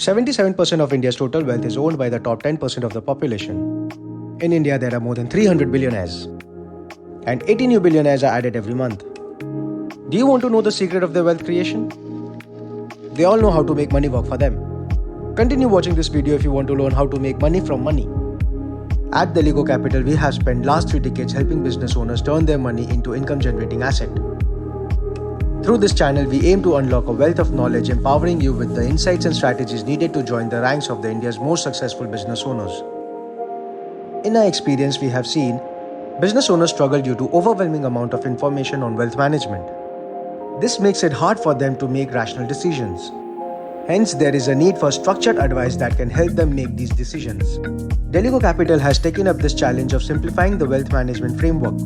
77% of India's total wealth is owned by the top 10% of the population. In India, there are more than 300 billionaires. And 80 new billionaires are added every month. Do you want to know the secret of their wealth creation? They all know how to make money work for them. Continue watching this video if you want to learn how to make money from money. At Delego Capital, we have spent last 3 decades helping business owners turn their money into income-generating asset. Through this channel, we aim to unlock a wealth of knowledge, empowering you with the insights and strategies needed to join the ranks of India's most successful business owners. In our experience, we have seen business owners struggle due to overwhelming amount of information on wealth management. This makes it hard for them to make rational decisions. Hence, there is a need for structured advice that can help them make these decisions. Delego Capital has taken up this challenge of simplifying the wealth management framework.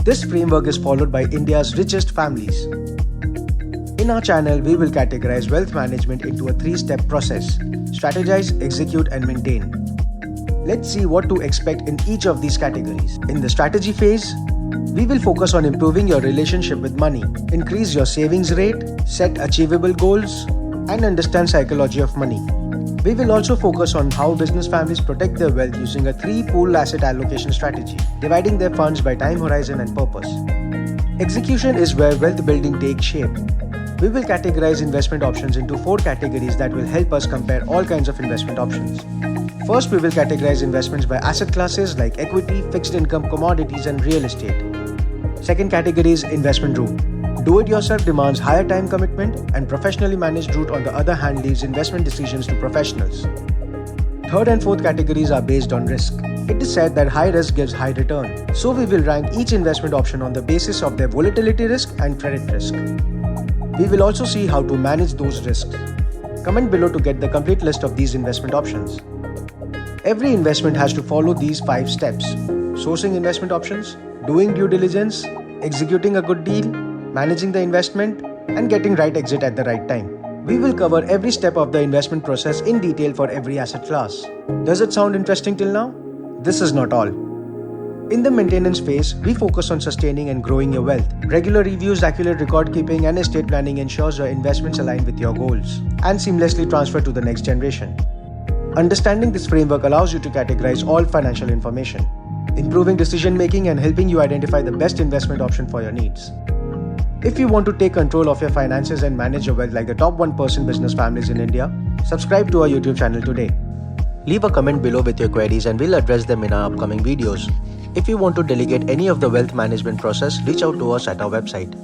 This framework is followed by India's richest families. In our channel, we will categorize wealth management into a 3-step process: strategize, execute, and maintain. Let's see what to expect in each of these categories. In the strategy phase, we will focus on improving your relationship with money, increase your savings rate, set achievable goals, and understand psychology of money. We will also focus on how business families protect their wealth using a 3-pool asset allocation strategy, dividing their funds by time horizon and purpose. Execution is where wealth building takes shape. We will categorize investment options into 4 categories that will help us compare all kinds of investment options. First, we will categorize investments by asset classes like equity, fixed income, commodities, and real estate. Second category is investment route. Do-it-yourself demands higher time commitment, and professionally managed route on the other hand leaves investment decisions to professionals. Third and fourth categories are based on risk. It is said that high risk gives high return, so we will rank each investment option on the basis of their volatility risk and credit risk. We will also see how to manage those risks. Comment below to get the complete list of these investment options. Every investment has to follow these 5 steps: sourcing investment options, doing due diligence, executing a good deal, managing the investment, and getting right exit at the right time. We will cover every step of the investment process in detail for every asset class. Does it sound interesting till now? This is not all. In the maintenance phase, we focus on sustaining and growing your wealth. Regular reviews, accurate record keeping, and estate planning ensures your investments align with your goals and seamlessly transfer to the next generation. Understanding this framework allows you to categorize all financial information, improving decision making and helping you identify the best investment option for your needs. If you want to take control of your finances and manage your wealth like the top 1% business families in India, subscribe to our YouTube channel today. Leave a comment below with your queries and we'll address them in our upcoming videos. If you want to delegate any of the wealth management process, reach out to us at our website.